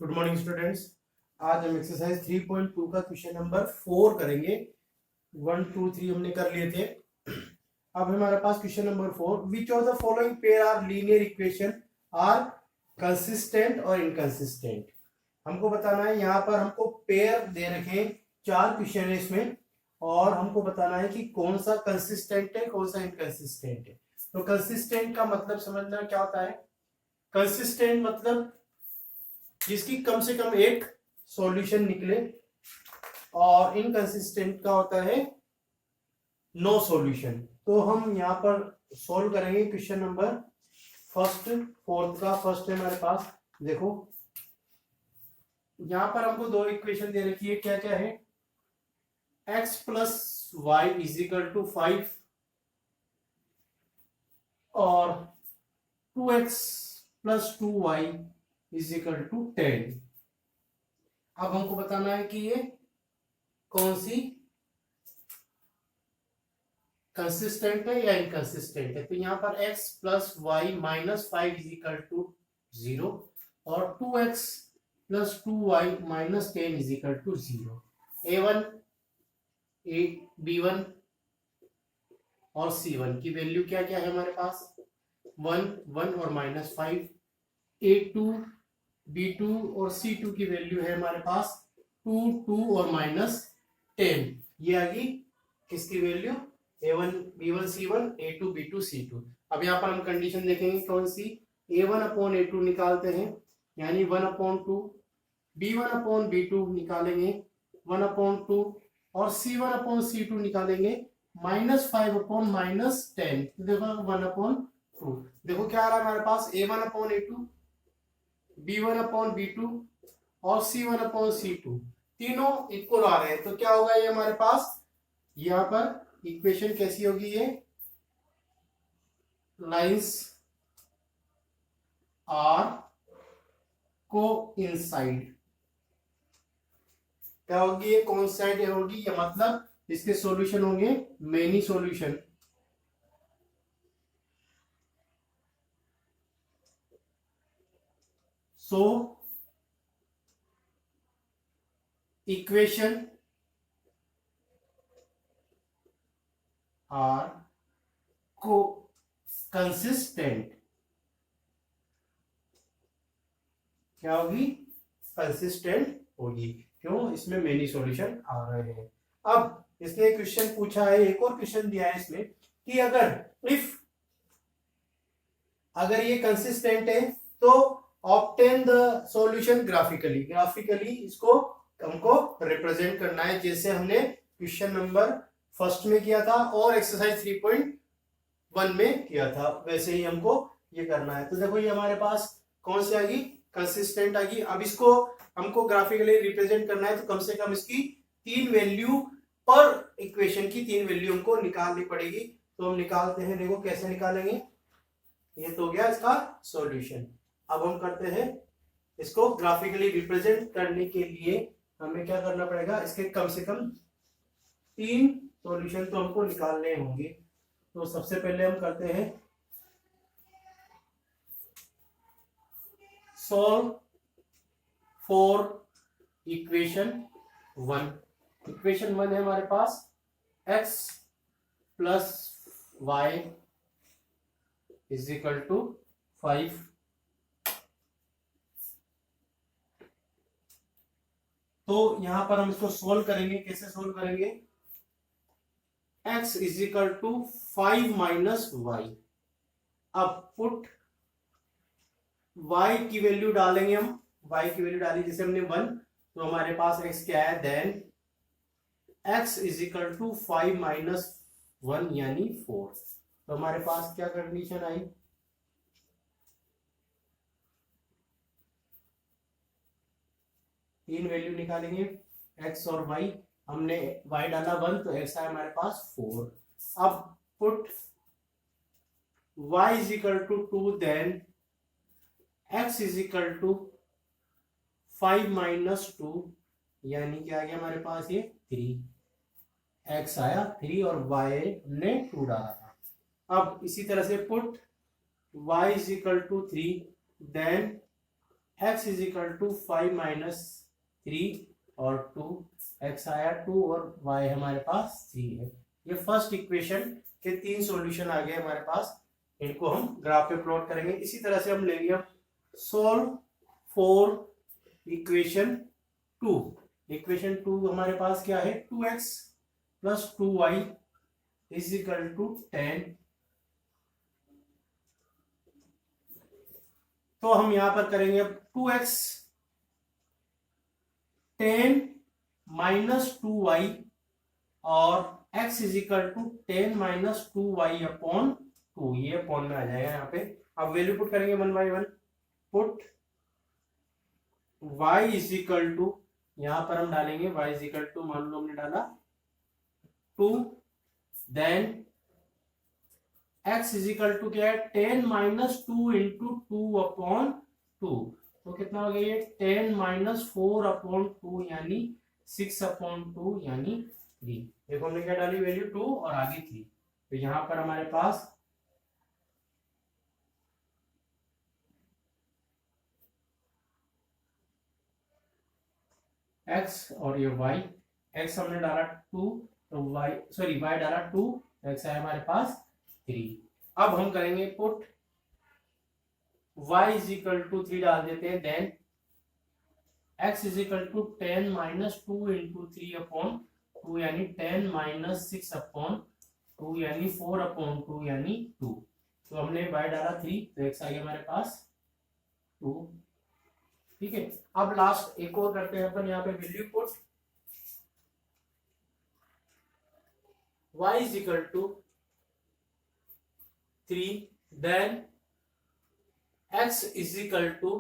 Good morning students. आज हम exercise 3.2 का क्वेश्चन नंबर 4 करेंगे। 1 2 3 हमने कर लिए थे। अब हमारे पास question number 4, which of the following pair are linear equation are consistent और इनकंसिस्टेंट। हमको बताना है, यहाँ पर हमको पेयर दे रखे 4 क्वेश्चन है इसमें, और हमको बताना है कि कौन सा कंसिस्टेंट है कौन सा इनकंसिस्टेंट है। तो कंसिस्टेंट का मतलब समझना क्या होता है। कंसिस्टेंट मतलब जिसकी कम से कम एक सॉल्यूशन निकले, और इनकंसिस्टेंट का होता है नो सॉल्यूशन। तो हम यहाँ पर सॉल्व करेंगे क्वेश्चन नंबर फोर्थ का। फर्स्ट है हमारे पास, देखो यहाँ पर हमको 2 इक्वेशन दे रखी है। क्या क्या है, x plus y is equal to 5 और 2x plus 2y is equal to 10। अब हमको बताना है कि ये कौन सी कंसिस्टेंट है या इनकंसिस्टेंट है। तो यहाँ पर x plus y minus 5 is equal to 0 और 2x plus 2y minus 10 is equal to 0। a1 b1 और c1 की वैल्यू क्या क्या है हमारे पास, 1 1 और माइनस 5। a2 b2 और c2 की वैल्यू है हमारे पास 2 2 और माइनस 10। ये आ गई किसकी value, a1 b1 c1 a2 b2 c2। अब यहाँ पर हम कंडीशन देखेंगे कौन सी, a1 अपॉन a2 निकालते हैं यानी 1 अपॉन 2, b1 अपॉन b2 निकालेंगे 1 अपॉन 2 और c1 अपॉन c2 निकालेंगे माइनस 5 अपॉन माइनस 10। देखो 1 अपॉन 2, देखो क्या आ रहा है हमारे पास, a1 upon a2 b1 upon b2 और c1 अपॉन c2 तीनों इक्वल आ रहे हैं। तो क्या होगा ये हमारे पास, यहां पर इक्वेशन कैसी होगी, ये लाइंस आर कोइंसाइड। क्या होगी, ये कोइंसाइड होगी, ये मतलब इसके सॉल्यूशन होंगे many solution. So equation are को कंसिस्टेंट, क्या होगी, कंसिस्टेंट होगी। क्यों, इसमें मेनी सॉल्यूशन आ रहे हैं। अब इसने क्वेश्चन पूछा है, एक और क्वेश्चन दिया है इसमें कि अगर ये कंसिस्टेंट है तो obtain the solution graphically. Graphically इसको हमको रिप्रेजेंट करना है, जैसे हमने क्वेश्चन नंबर फर्स्ट में किया था और एक्सरसाइज 3.1 में किया था, वैसे ही हमको ये करना है। तो देखो ये हमारे पास कौन सी आ गई, कंसिस्टेंट आ गई। अब इसको हमको ग्राफिकली रिप्रेजेंट करना है, तो कम से कम इसकी 3 वैल्यू पर इक्वेशन की 3 वैल्यू हमको निकालनी पड़ेगी। तो हम निकालते हैं, देखो कैसे निकालेंगे। ये तो हो गया इसका सॉल्यूशन। अब हम करते हैं इसको ग्राफिकली रिप्रेजेंट करने के लिए हमें क्या करना पड़ेगा, इसके कम से कम 3 सॉल्यूशन तो हमको निकालने होंगे। तो सबसे पहले हम करते हैं सॉल्व फॉर इक्वेशन 1। इक्वेशन 1 है हमारे पास x plus y is equal to 5। तो यहां पर हम इसको सोल्व करेंगे, कैसे सोल्व करेंगे, x is equal to 5 minus y. अब पुट y की वैल्यू डालेंगे हम, y की वैल्यू डाली जैसे हमने 1, तो हमारे पास x क्या है, then x is equal to 5 minus 1 यानी 4। तो हमारे पास क्या कंडीशन आई, तीन वैल्यू निकालेंगे x और y। हमने y डाला 1 तो x आया हमारे पास 4। अब put y is equal to 2, then x is equal to 5 minus 2 यानी क्या आ गया हमारे पास, ये 3। x आया 3 और y हमने 2 डाला था। अब इसी तरह से put y is equal to 3, then x is equal to 5 minus 3 और 2, x आया 2 और y हमारे पास 3 है। ये फर्स्ट इक्वेशन के 3 सॉल्यूशन आ गए हमारे पास, इनको हम ग्राफ पे प्लॉट करेंगे। इसी तरह से हम लेंगे अब सोल्व फॉर इक्वेशन 2। इक्वेशन 2 हमारे पास क्या है, 2x plus 2y is equal to 10। तो हम यहां पर करेंगे अब 2x 10 माइनस 2y और x is equal to 10 minus 2y upon 2, ये अपॉन में आ जाएगा यहाँ पे। अब वैल्यू पुट करेंगे 1 by 1। Put y is equal to, यहां पर हम डालेंगे y इज इक्वल टू, मान लो हमने डाला 2, then x is equal to क्या है, 10 माइनस 2 इंटू 2 अपॉन 2, तो कितना हो गया ये 10 माइनस 4 अपॉन 2 यानी 6 अपॉन 2 यानी 3। देखो हमने क्या डाली वैल्यू 2 और आगे 3, तो यहां पर हमारे पास x और ये y, x हमने डाला 2 तो y, सॉरी y डाला 2, x है हमारे पास 3। अब हम करेंगे put y is equal to 3 डाल देते हैं, then x is equal to 10 minus 2 into 3 upon 2 यानी 10 माइनस 6 अपॉन 2 यानी 4 अपॉन 2 यानी 2। तो हमने y डाला 3 तो x आ गया हमारे पास 2। ठीक है, अब लास्ट एक और करते हैं अपन, यहाँ पे value put y is equal to 3, then x is equal to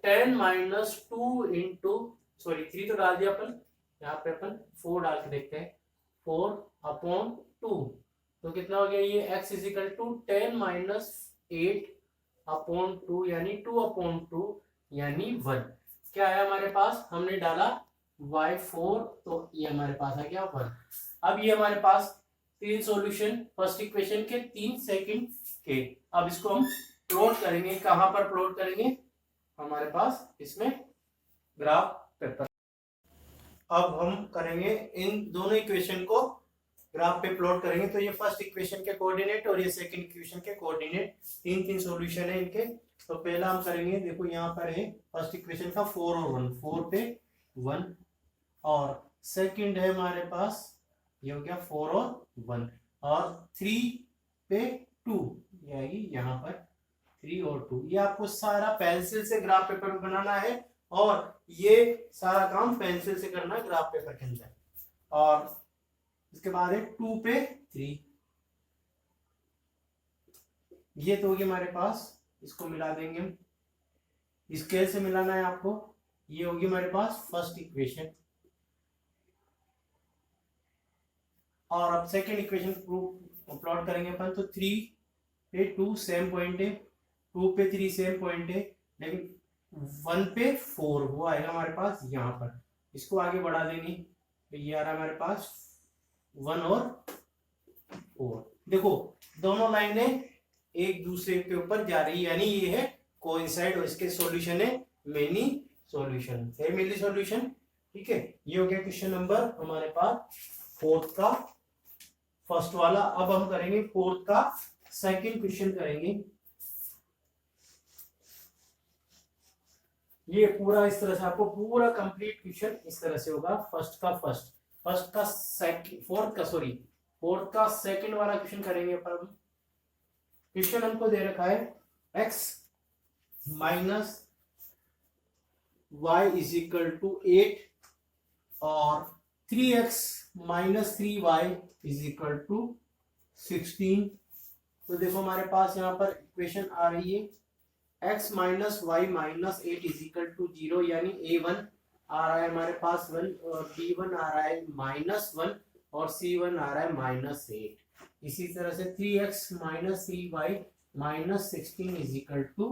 10 minus 2 into, sorry 3 तो डाल दिया अपन, यहाँ पे अपन 4 डाल के देखते हैं, 4 अपॉन 2, तो कितना हो गया ये x is equal to 10 minus 8 upon 2 यानी 2 अपॉन 2 यानी 1। क्या है हमारे पास, हमने डाला y4 तो ये हमारे पास आ गया 1। अब ये हमारे पास 3 सॉल्यूशन फर्स्ट इक्वेशन के, 3 सेकंड के। अब इसको हम प्लॉट करेंगे, कहां पर प्लॉट करेंगे, हमारे पास इसमें ग्राफ पेपर। अब हम करेंगे इन दोनों इक्वेशन को ग्राफ पे प्लॉट करेंगे। तो ये फर्स्ट इक्वेशन के कोऑर्डिनेट और ये सेकंड इक्वेशन के कोऑर्डिनेट, 3 सॉल्यूशन है इनके। तो पहला हम करेंगे, देखो यहाँ पर है फर्स्ट इक्वेशन का 4 और 1, 4 पे 1 और सेकंड है हमारे पास ये हो गया 4 और 1 और 3 पे 2, ये आएगी यहाँ पर 3 और 2। ये आपको सारा पेंसिल से ग्राफ पेपर बनाना है और ये सारा काम पेंसिल से करना है ग्राफ पेपर के अंदर। और इसके बाद है 2 पे 3, ये तो होगी हमारे पास, इसको मिला देंगे हम, स्केल से मिलाना है आपको। ये होगी हमारे पास फर्स्ट इक्वेशन और अब सेकंड इक्वेशन प्लॉट करेंगे अपन। तो 3 पे 2 सेम पॉइंट है, 2 पे 3 सेम पॉइंट है, लेकिन 1 पे 4 वो आएगा हमारे पास यहाँ पर। इसको आगे बढ़ा देंगे तो ये आ रहा है हमारे पास 1 और 4। देखो दोनों लाइनें एक दूसरे के ऊपर जा रही है, यानी ये है कोइंसाइड और इसके सॉल्यूशन है मेनी सॉल्यूशन, है मेनी सॉल्यूशन। ठीक है, ये हो गया क्वेश्चन नंबर हमारे पास फोर्थ का फर्स्ट वाला। अब हम करेंगे फोर्थ का सेकंड क्वेश्चन करेंगे। ये पूरा इस तरह से आपको पूरा कंप्लीट क्वेश्चन इस तरह से होगा। फर्स्ट का सेकंड, फोर्थ का सेकंड वाला क्वेश्चन करेंगे पर हम। क्वेश्चन हमको दे रखा है x minus y is equal to 8 और 3x minus 3y is equal to 16। तो देखो हमारे पास यहाँ पर इक्वेशन आ रही है x minus y minus 8 is equal to 0, यानी a1 आ रहा है हमारे पास 1 और b1 आ रहा है -1 और c1 आ रहा है -8। इसी तरह से 3x minus 3y minus 16 is equal to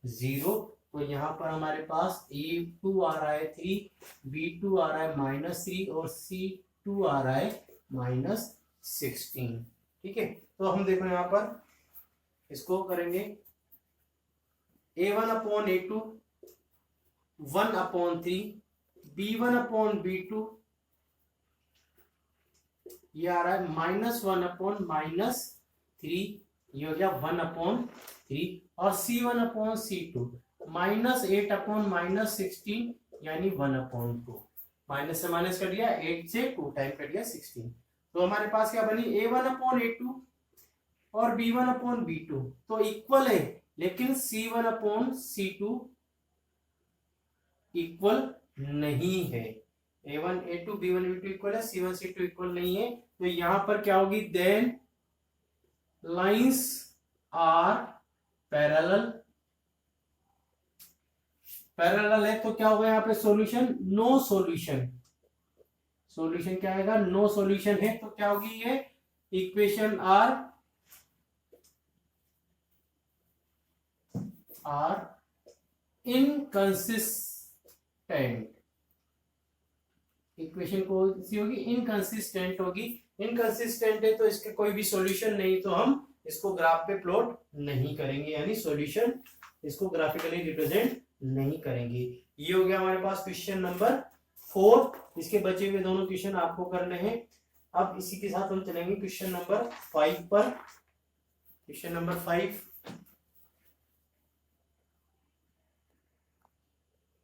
0। तो यहाँ पर हमारे पास a2 आ रहा है 3, b2 आ रहा है -3 और c2 आ रहा है -16। ठीक है, तो हम देखो यहाँ पर इसको करेंगे a1 अपॉन a2 1/3, B1/B2 ये आ रहा है -1/-3, ये हो गया 1/3, और C1/C2 -8/-16 यानी 1/2। माइनस से माइनस कर दिया, 8 से 2 टाइम कर दिया 16। तो हमारे पास क्या बनी, A1/A2 और B1/B2 तो इक्वल है, लेकिन C1/C2 इक्वल नहीं है। A1A2 B1B2 इक्वल है, C1C2 इक्वल नहीं है। तो यहां पर क्या होगी, then lines are parallel. Parallel है तो क्या होगा यहाँ पे सॉल्यूशन, नो सॉल्यूशन। सॉल्यूशन क्या आएगा, नो सॉल्यूशन है तो क्या होगी ये इक्वेशन आर इनकंसिस्टेंट। इक्वेशन कौन सी होगी, इनकंसिस्टेंट होगी। इनकंसिस्टेंट है तो इसके कोई भी सॉल्यूशन नहीं, तो हम इसको ग्राफ पे प्लॉट नहीं करेंगे, यानी सॉल्यूशन इसको ग्राफिकली रिप्रेजेंट नहीं करेंगे। ये हो गया हमारे पास क्वेश्चन नंबर 4। इसके बचे हुए दोनों क्वेश्चन आपको करने हैं। अब इसी के साथ हम चलेंगे क्वेश्चन नंबर 5 पर। क्वेश्चन नंबर 5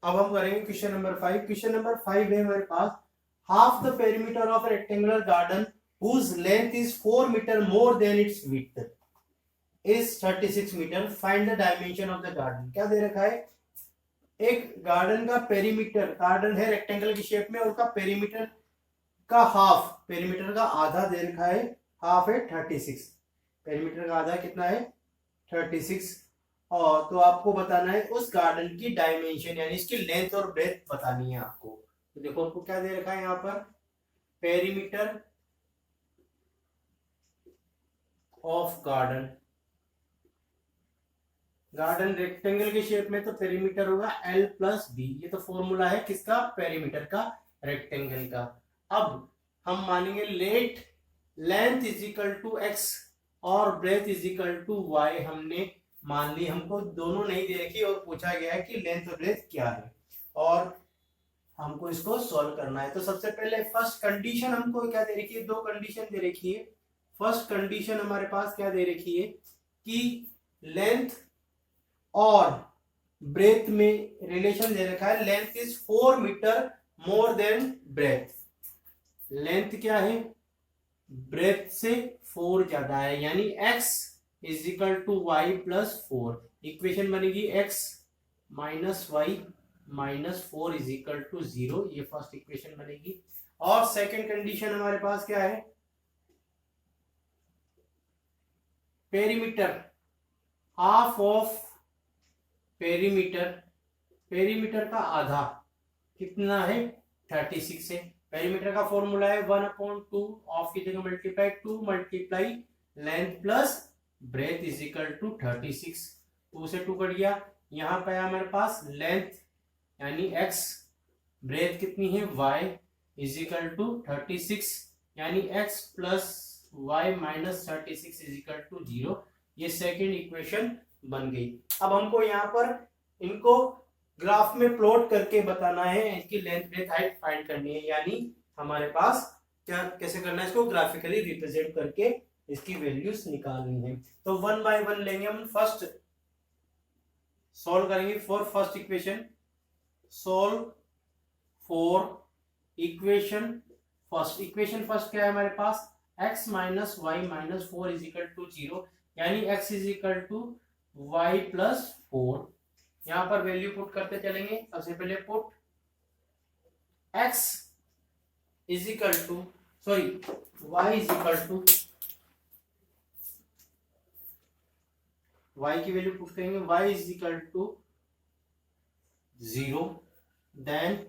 अब हम करेंगे क्वेश्चन नंबर 5। क्वेश्चन नंबर 5 है हमारे पास, half the perimeter of a rectangular garden whose length is 4 meter more than its width is 36 meter. Find the dimension of the garden. क्या दे रखा है, एक गार्डन का पेरीमीटर, गार्डन है रेक्टेंगल की shape में, उसका पेरीमीटर का हाफ, पेरीमीटर का आधा दे रखा है, हाफ है 36, पेरीमीटर का आधा कितना है 36। और तो आपको बताना है उस गार्डन की डायमेंशन, यानी इसकी लेंथ और ब्रेथ बतानी है आपको। तो देखो आपको क्या दे रखा है यहाँ पर, perimeter of garden. Garden rectangle के शेप में तो पेरीमीटर होगा L+B, ये तो फॉर्मूला है किसका, पेरीमीटर का, रेक्टेंगल का। अब हम मानेंगे let length is equal to x और breadth is equal to y, हमने मान ली, हमको दोनों नहीं दे रखी और पूछा गया है कि लेंथ और ब्रेथ क्या है और हमको इसको सॉल्व करना है। तो सबसे पहले फर्स्ट कंडीशन हमको क्या दे रखी है, दो कंडीशन दे रखी है। फर्स्ट कंडीशन हमारे पास क्या दे रखी है कि लेंथ और ब्रेथ में रिलेशन दे रखा है, length is 4 metre more than breadth. Length क्या है, ब्रेथ से 4 ज्यादा है, यानी x is equal to y plus 4। Equation बनेगी x minus y minus 4 is equal to 0, ये फर्स्ट इक्वेशन बनेगी। और सेकंड कंडीशन हमारे पास क्या है, perimeter, half of perimeter, perimeter का आधा कितना है 36 है। पेरीमीटर का फॉर्मूला है 1/2, ऑफ की जगह multiply 2 multiply length plus breadth is equal to 36। 2 से 2 कट गया, यहाँ पे हमारे पास लेंथ यानी x, ब्रेथ कितनी है y इज इक्वल टू 36, यानी x plus y minus 36 is equal to 0। ये सेकेंड इक्वेशन बन गई। अब हमको यहाँ पर इनको ग्राफ में प्लॉट करके बताना है, इनकी लेंथ ब्रेथ हाइट फाइंड करनी है, यानी हमारे पास क्या कैसे करना है, इसको ग्राफिकली रिप्रेजेंट करके इसकी वैल्यूज निकालनी है। तो 1 बाय 1 लेंगे हम। फर्स्ट सॉल्व करेंगे for first equation, solve for equation first. Equation first क्या है हमारे पास, x minus y minus 4 is equal to 0, यानी x is equal to y plus 4। यहां पर वैल्यू पुट करते चलेंगे। सबसे पहले put x is equal to y is equal to, y की वैल्यू पुट करेंगे, y is equal to 0, then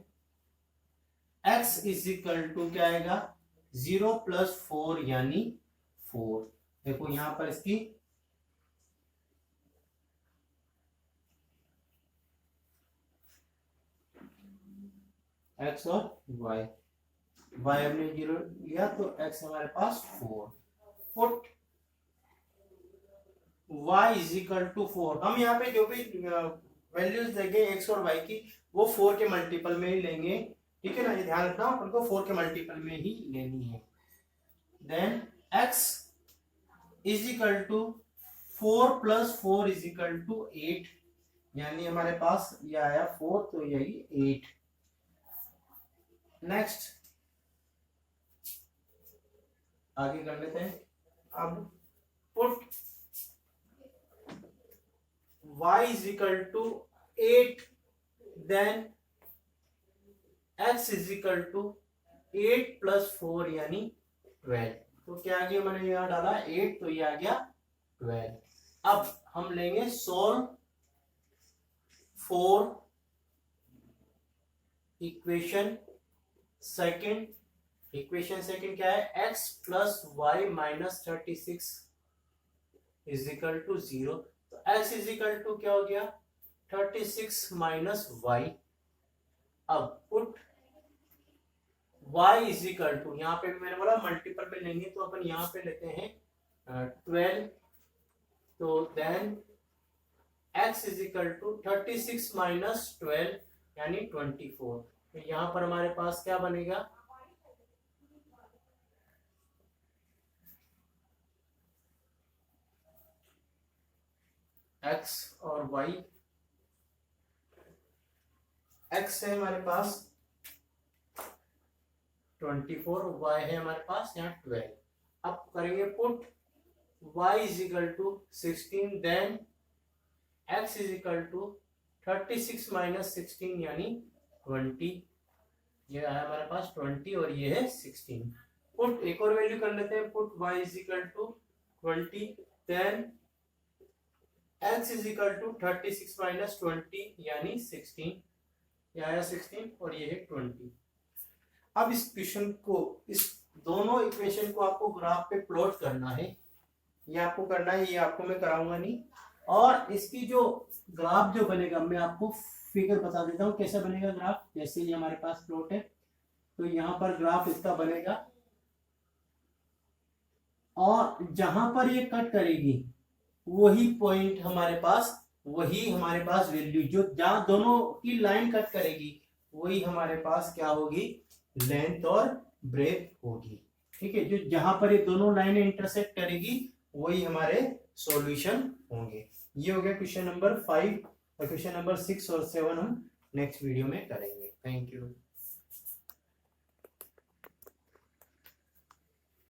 x is equal to क्या आएगा 0 प्लस 4 यानी 4। देखो यहां पर इसकी x और y, y हमने 0 लिया तो x हमारे पास 4। Put y is equal to 4, हम यहाँ पे जो भी वैल्यूज देंगे एक्स और वाई की, वो 4 के मल्टीपल में ही लेंगे, ठीक है ना, ये ध्यान रखना, अपन को 4 के मल्टीपल में ही लेनी है। Then x is equal to 4 plus 4 is equal to 8, यानी हमारे पास ये आया 4, तो यही 8। नेक्स्ट आगे कर लेते हैं। अब put y is equal to 8, then x is equal to 8 plus 4 यानी 12। तो क्या आ गया, मैंने यहां डाला 8, तो ये आ गया 12। अब हम लेंगे solve for equation second. Equation second क्या है, x plus y minus 36 is equal to 0। तो x इज इक्वल टू क्या हो गया, 36 माइनस वाई। अब put y is equal to, यहाँ पे मैंने बोला मल्टीपल में लेंगे, तो अपन यहाँ पे लेते हैं 12, तो then x is equal to 36 minus 12 यानी 24। तो यहाँ पर हमारे पास क्या बनेगा, x और y, x है हमारे पास 24 और y है हमारे पास यहाँ 12। अब करेंगे put y is equal to 16, then x is equal to 36 minus 16 यानी 20। ये है हमारे पास 20 और ये है 16। पुट एक और वैल्यू कर लेते हैं, put y is equal to 20, then x is equal to 36 minus 20 यानी 16। ये आया 16 और ये है 20। अब इस इक्वेशन को, इस दोनों इक्वेशन को आपको ग्राफ पे प्लॉट करना है, ये आपको करना है, ये आपको मैं कराऊंगा नहीं। और इसकी जो ग्राफ जो बनेगा, मैं आपको फिगर बता देता हूँ कैसे बनेगा ग्राफ। जैसे ये हमारे पास प्लॉट है, तो यहाँ पर ग्राफ इसका बनेगा, और जहां पर ये कट करेगी वही पॉइंट हमारे पास, वही हमारे पास वैल्यू, जो जहां दोनों की लाइन कट करेगी वही हमारे पास क्या होगी, लेंथ और ब्रेथ होगी। ठीक है, जो जहां पर ये दोनों लाइनें इंटरसेक्ट करेगी वही हमारे सॉल्यूशन होंगे। ये हो गया क्वेश्चन नंबर 5, और क्वेश्चन नंबर 6 और 7 हम नेक्स्ट वीडियो में करेंगे। Thank you.